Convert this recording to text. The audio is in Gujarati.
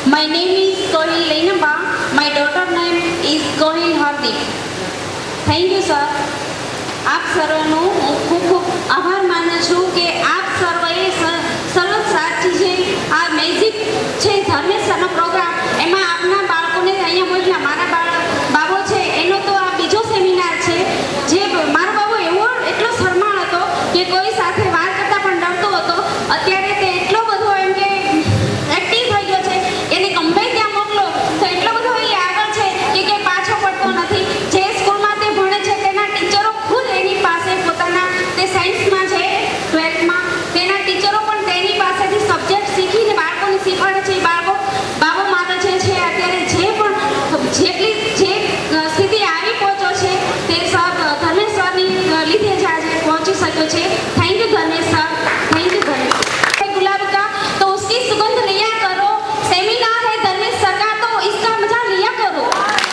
My name is Kohil Leinaba. My daughter name is Kohil Hardik. Thank you, sir. આપ સર્વનો હું ખૂબ ખૂબ આભાર માનું છું કે આપ સર્વએ સરસ સાથી છે આ મેજિક છે ધર્મેશ સરનો પ્રોગ્રામ એમાં આપના